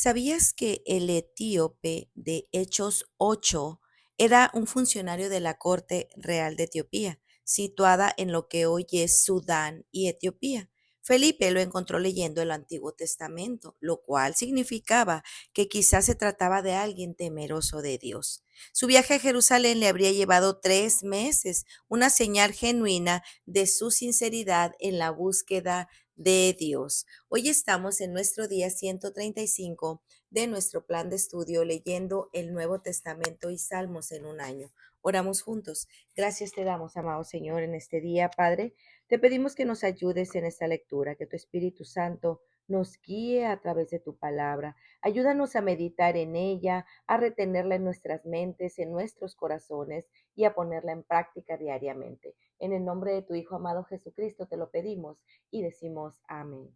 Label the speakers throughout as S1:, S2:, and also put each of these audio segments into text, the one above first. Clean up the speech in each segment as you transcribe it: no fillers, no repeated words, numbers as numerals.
S1: ¿Sabías que el etíope de Hechos 8 era un funcionario de la corte real de Etiopía, situada en lo que hoy es Sudán y Etiopía? Felipe lo encontró leyendo el Antiguo Testamento, lo cual significaba que quizás se trataba de alguien temeroso de Dios. Su viaje a Jerusalén le habría llevado 3 meses, una señal genuina de su sinceridad en la búsqueda de Dios. Hoy estamos en nuestro día 135 de nuestro plan de estudio leyendo el Nuevo Testamento y Salmos en un año. Oramos juntos. Gracias te damos, amado Señor, en este día, Padre. Te pedimos que nos ayudes en esta lectura, que tu Espíritu Santo nos guíe a través de tu palabra. Ayúdanos a meditar en ella, a retenerla en nuestras mentes, en nuestros corazones y a ponerla en práctica diariamente. En el nombre de tu Hijo amado Jesucristo te lo pedimos y decimos amén.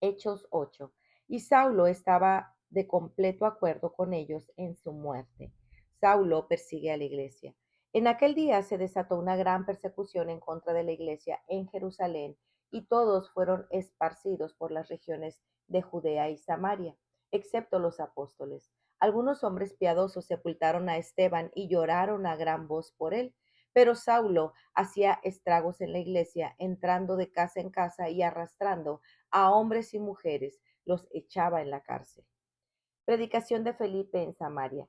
S1: Hechos 8. Y Saulo estaba de completo acuerdo con ellos en su muerte. Saulo persigue a la iglesia. En aquel día se desató una gran persecución en contra de la iglesia en Jerusalén, y todos fueron esparcidos por las regiones de Judea y Samaria, excepto los apóstoles. Algunos hombres piadosos sepultaron a Esteban y lloraron a gran voz por él. Pero Saulo hacía estragos en la iglesia, entrando de casa en casa y arrastrando a hombres y mujeres, los echaba en la cárcel. Predicación de Felipe en Samaria.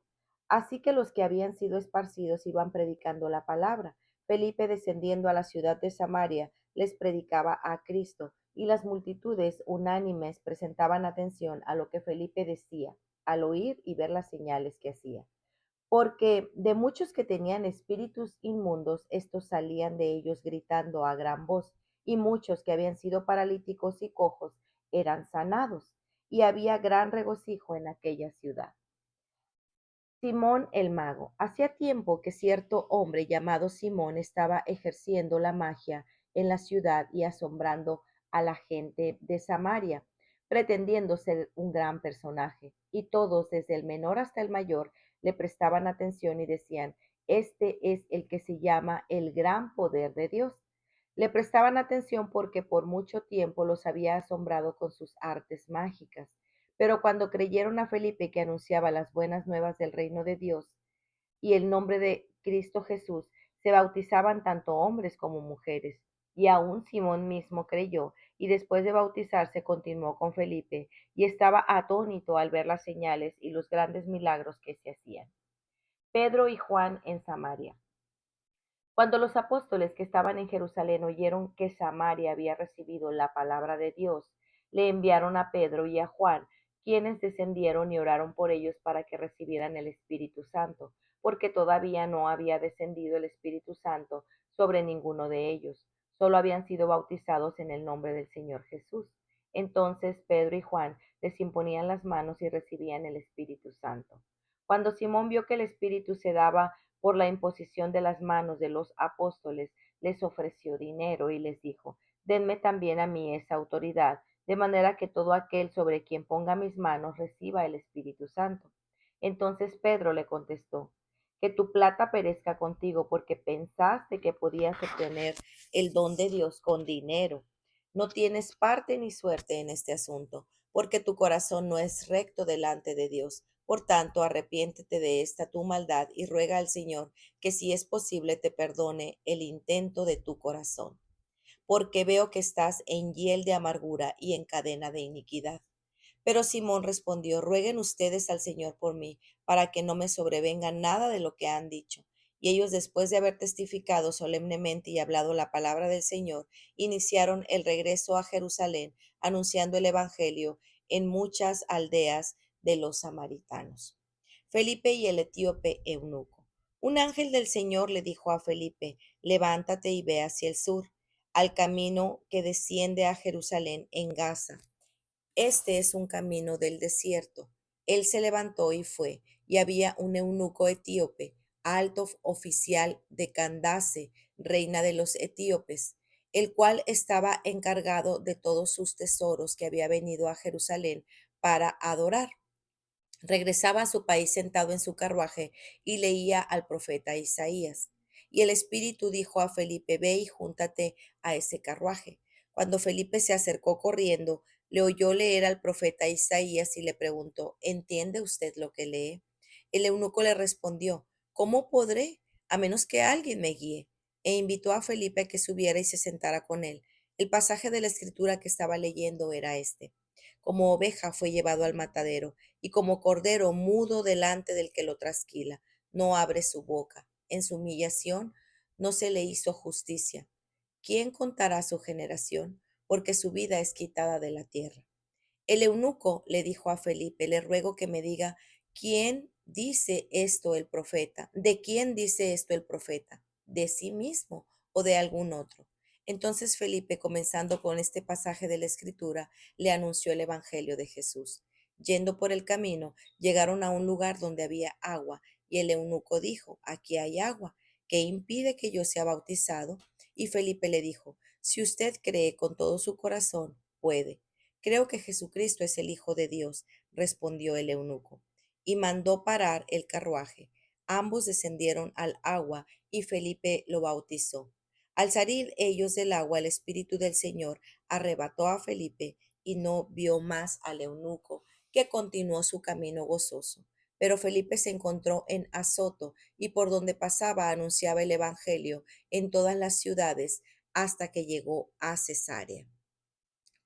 S1: Así que los que habían sido esparcidos iban predicando la palabra. Felipe, descendiendo a la ciudad de Samaria, les predicaba a Cristo, y las multitudes unánimes presentaban atención a lo que Felipe decía, al oír y ver las señales que hacía. Porque de muchos que tenían espíritus inmundos, estos salían de ellos gritando a gran voz, y muchos que habían sido paralíticos y cojos eran sanados, y había gran regocijo en aquella ciudad. Simón el mago. Hacía tiempo que cierto hombre llamado Simón estaba ejerciendo la magia en la ciudad y asombrando a la gente de Samaria, pretendiendo ser un gran personaje. Y todos, desde el menor hasta el mayor, le prestaban atención y decían, este es el que se llama el gran poder de Dios. Le prestaban atención porque por mucho tiempo los había asombrado con sus artes mágicas. Pero cuando creyeron a Felipe, que anunciaba las buenas nuevas del reino de Dios y el nombre de Cristo Jesús, se bautizaban tanto hombres como mujeres. Y aún Simón mismo creyó, y después de bautizarse continuó con Felipe, y estaba atónito al ver las señales y los grandes milagros que se hacían. Pedro y Juan en Samaria. Cuando los apóstoles que estaban en Jerusalén oyeron que Samaria había recibido la palabra de Dios, le enviaron a Pedro y a Juan, quienes descendieron y oraron por ellos para que recibieran el Espíritu Santo, porque todavía no había descendido el Espíritu Santo sobre ninguno de ellos, solo habían sido bautizados en el nombre del Señor Jesús. Entonces Pedro y Juan les imponían las manos y recibían el Espíritu Santo. Cuando Simón vio que el Espíritu se daba por la imposición de las manos de los apóstoles, les ofreció dinero y les dijo, denme también a mí esa autoridad, de manera que todo aquel sobre quien ponga mis manos reciba el Espíritu Santo. Entonces Pedro le contestó, que tu plata perezca contigo, porque pensaste que podías obtener el don de Dios con dinero. No tienes parte ni suerte en este asunto, porque tu corazón no es recto delante de Dios. Por tanto, arrepiéntete de esta tu maldad y ruega al Señor que, si es posible, te perdone el intento de tu corazón, porque veo que estás en hiel de amargura y en cadena de iniquidad. Pero Simón respondió, rueguen ustedes al Señor por mí, para que no me sobrevenga nada de lo que han dicho. Y ellos, después de haber testificado solemnemente y hablado la palabra del Señor, iniciaron el regreso a Jerusalén, anunciando el Evangelio en muchas aldeas de los samaritanos. Felipe y el etíope eunuco. Un ángel del Señor le dijo a Felipe, levántate y ve hacia el sur, al camino que desciende a Jerusalén en Gaza. Este es un camino del desierto. Él se levantó y fue, y había un eunuco etíope, alto oficial de Candace, reina de los etíopes, el cual estaba encargado de todos sus tesoros, que había venido a Jerusalén para adorar. Regresaba a su país sentado en su carruaje y leía al profeta Isaías. Y el Espíritu dijo a Felipe, ve y júntate a ese carruaje. Cuando Felipe se acercó corriendo, Le oyó leer al profeta Isaías y le preguntó, ¿entiende usted lo que lee? El eunuco le respondió, ¿cómo podré, a menos que alguien me guíe? E invitó a Felipe a que subiera y se sentara con él. El pasaje de la escritura que estaba leyendo era este. Como oveja fue llevado al matadero, y como cordero mudo delante del que lo trasquila, no abre su boca. En su humillación no se le hizo justicia. ¿Quién contará su generación? Porque su vida es quitada de la tierra. El eunuco le dijo a Felipe, le ruego que me diga, ¿quién dice esto el profeta? ¿De quién dice esto el profeta? ¿De sí mismo o de algún otro? Entonces Felipe, comenzando con este pasaje de la Escritura, le anunció el Evangelio de Jesús. Yendo por el camino, llegaron a un lugar donde había agua, y el eunuco dijo, aquí hay agua, ¿qué impide que yo sea bautizado? Y Felipe le dijo, si usted cree con todo su corazón, puede. Creo que Jesucristo es el Hijo de Dios, respondió el eunuco, y mandó parar el carruaje. Ambos descendieron al agua y Felipe lo bautizó. Al salir ellos del agua, el Espíritu del Señor arrebató a Felipe y no vio más al eunuco, que continuó su camino gozoso. Pero Felipe se encontró en Azoto y por donde pasaba anunciaba el Evangelio en todas las ciudades hasta que llegó a Cesarea.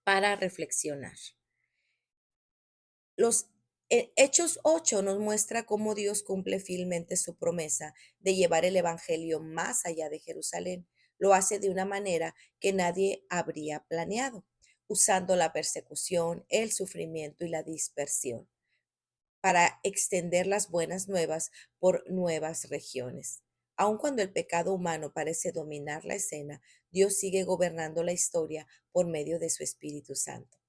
S1: Para reflexionar. Los Hechos 8 nos muestra cómo Dios cumple fielmente su promesa de llevar el Evangelio más allá de Jerusalén. Lo hace de una manera que nadie habría planeado, usando la persecución, el sufrimiento y la dispersión para extender las buenas nuevas por nuevas regiones. Aun cuando el pecado humano parece dominar la escena, Dios sigue gobernando la historia por medio de su Espíritu Santo.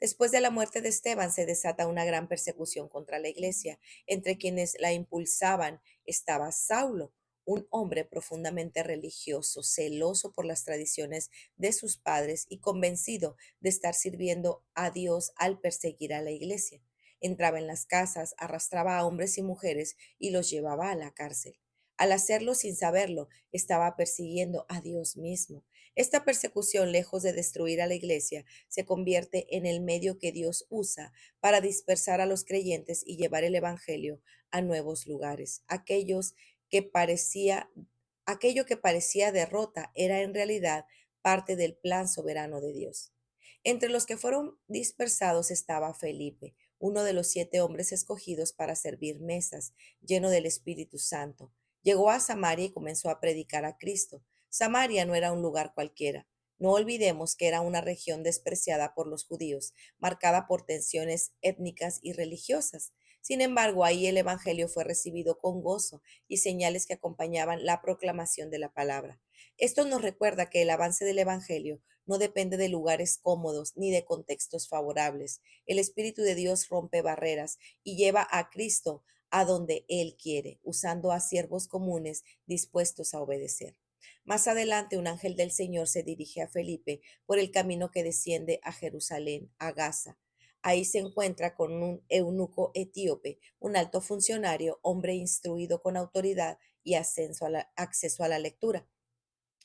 S1: Después de la muerte de Esteban se desata una gran persecución contra la iglesia. Entre quienes la impulsaban estaba Saulo, un hombre profundamente religioso, celoso por las tradiciones de sus padres y convencido de estar sirviendo a Dios al perseguir a la iglesia. Entraba en las casas, arrastraba a hombres y mujeres y los llevaba a la cárcel. Al hacerlo sin saberlo, estaba persiguiendo a Dios mismo. Esta persecución, lejos de destruir a la iglesia, se convierte en el medio que Dios usa para dispersar a los creyentes y llevar el evangelio a nuevos lugares. Que parecía, Aquello que parecía derrota era en realidad parte del plan soberano de Dios. Entre los que fueron dispersados estaba Felipe, uno de los 7 hombres escogidos para servir mesas, lleno del Espíritu Santo. Llegó a Samaria y comenzó a predicar a Cristo. Samaria no era un lugar cualquiera. No olvidemos que era una región despreciada por los judíos, marcada por tensiones étnicas y religiosas. Sin embargo, ahí el Evangelio fue recibido con gozo y señales que acompañaban la proclamación de la palabra. Esto nos recuerda que el avance del Evangelio no depende de lugares cómodos ni de contextos favorables. El Espíritu de Dios rompe barreras y lleva a Cristo a donde Él quiere, usando a siervos comunes dispuestos a obedecer. Más adelante, un ángel del Señor se dirige a Felipe por el camino que desciende a Jerusalén, a Gaza. Ahí se encuentra con un eunuco etíope, un alto funcionario, hombre instruido con autoridad y acceso a la lectura.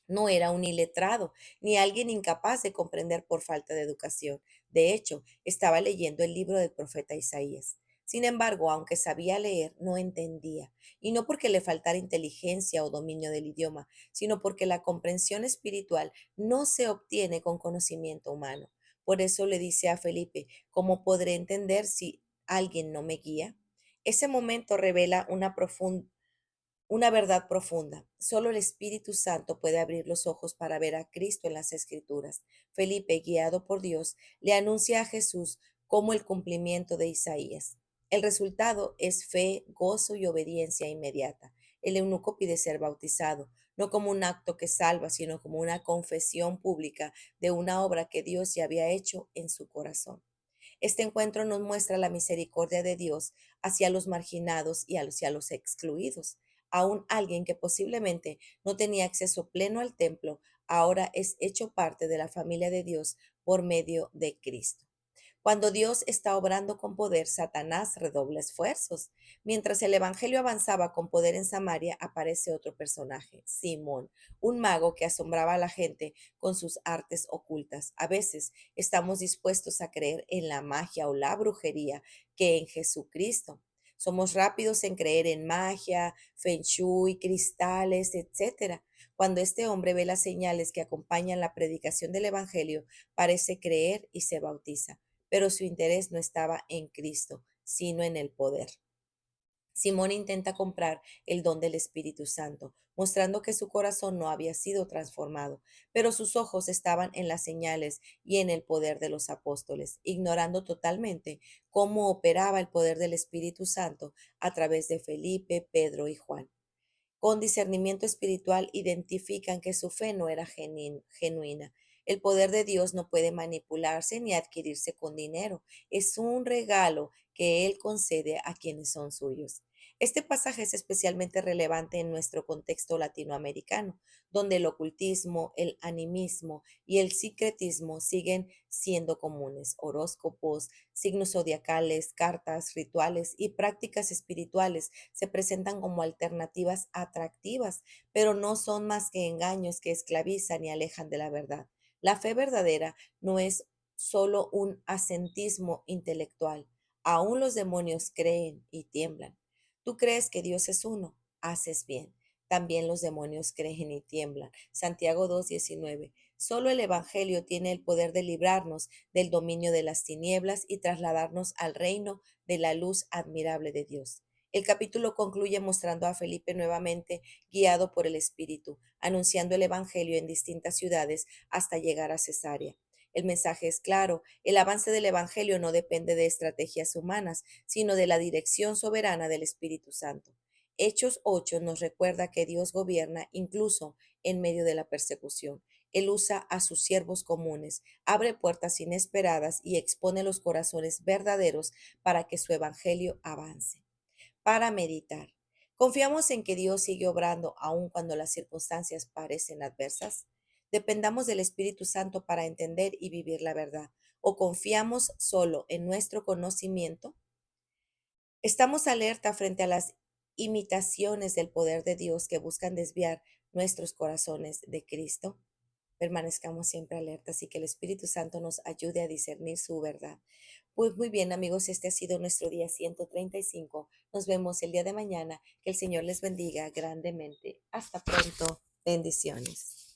S1: No era un iletrado, ni alguien incapaz de comprender por falta de educación. De hecho, estaba leyendo el libro del profeta Isaías. Sin embargo, aunque sabía leer, no entendía, y no porque le faltara inteligencia o dominio del idioma, sino porque la comprensión espiritual no se obtiene con conocimiento humano. Por eso le dice a Felipe, ¿cómo podré entender si alguien no me guía? Ese momento revela una verdad profunda. Solo el Espíritu Santo puede abrir los ojos para ver a Cristo en las Escrituras. Felipe, guiado por Dios, le anuncia a Jesús como el cumplimiento de Isaías. El resultado es fe, gozo y obediencia inmediata. El eunuco pide ser bautizado, no como un acto que salva, sino como una confesión pública de una obra que Dios ya había hecho en su corazón. Este encuentro nos muestra la misericordia de Dios hacia los marginados y hacia los excluidos. Aún alguien que posiblemente no tenía acceso pleno al templo, ahora es hecho parte de la familia de Dios por medio de Cristo. Cuando Dios está obrando con poder, Satanás redobla esfuerzos. Mientras el evangelio avanzaba con poder en Samaria, aparece otro personaje, Simón, un mago que asombraba a la gente con sus artes ocultas. A veces estamos dispuestos a creer en la magia o la brujería que en Jesucristo. Somos rápidos en creer en magia, feng shui, cristales, etcétera. Cuando este hombre ve las señales que acompañan la predicación del evangelio, parece creer y se bautiza, pero su interés no estaba en Cristo, sino en el poder. Simón intenta comprar el don del Espíritu Santo, mostrando que su corazón no había sido transformado, pero sus ojos estaban en las señales y en el poder de los apóstoles, ignorando totalmente cómo operaba el poder del Espíritu Santo a través de Felipe, Pedro y Juan. Con discernimiento espiritual identifican que su fe no era genuina. El poder de Dios no puede manipularse ni adquirirse con dinero. Es un regalo que Él concede a quienes son suyos. Este pasaje es especialmente relevante en nuestro contexto latinoamericano, donde el ocultismo, el animismo y el secretismo siguen siendo comunes. Horóscopos, signos zodiacales, cartas, rituales y prácticas espirituales se presentan como alternativas atractivas, pero no son más que engaños que esclavizan y alejan de la verdad. La fe verdadera no es solo un asentismo intelectual. Aún los demonios creen y tiemblan. Tú crees que Dios es uno, haces bien. También los demonios creen y tiemblan. Santiago 2:19. Solo el Evangelio tiene el poder de librarnos del dominio de las tinieblas y trasladarnos al reino de la luz admirable de Dios. El capítulo concluye mostrando a Felipe nuevamente guiado por el Espíritu, anunciando el Evangelio en distintas ciudades hasta llegar a Cesarea. El mensaje es claro, el avance del Evangelio no depende de estrategias humanas, sino de la dirección soberana del Espíritu Santo. Hechos 8 nos recuerda que Dios gobierna incluso en medio de la persecución. Él usa a sus siervos comunes, abre puertas inesperadas y expone los corazones verdaderos para que su Evangelio avance. Para meditar. ¿Confiamos en que Dios sigue obrando aun cuando las circunstancias parecen adversas? Dependamos del Espíritu Santo para entender y vivir la verdad. ¿O confiamos solo en nuestro conocimiento? Estamos alerta frente a las imitaciones del poder de Dios que buscan desviar nuestros corazones de Cristo. Permanezcamos siempre alertas y que el Espíritu Santo nos ayude a discernir su verdad. Pues muy bien, amigos, este ha sido nuestro día 135. Nos vemos el día de mañana. Que el Señor les bendiga grandemente. Hasta pronto. Bendiciones.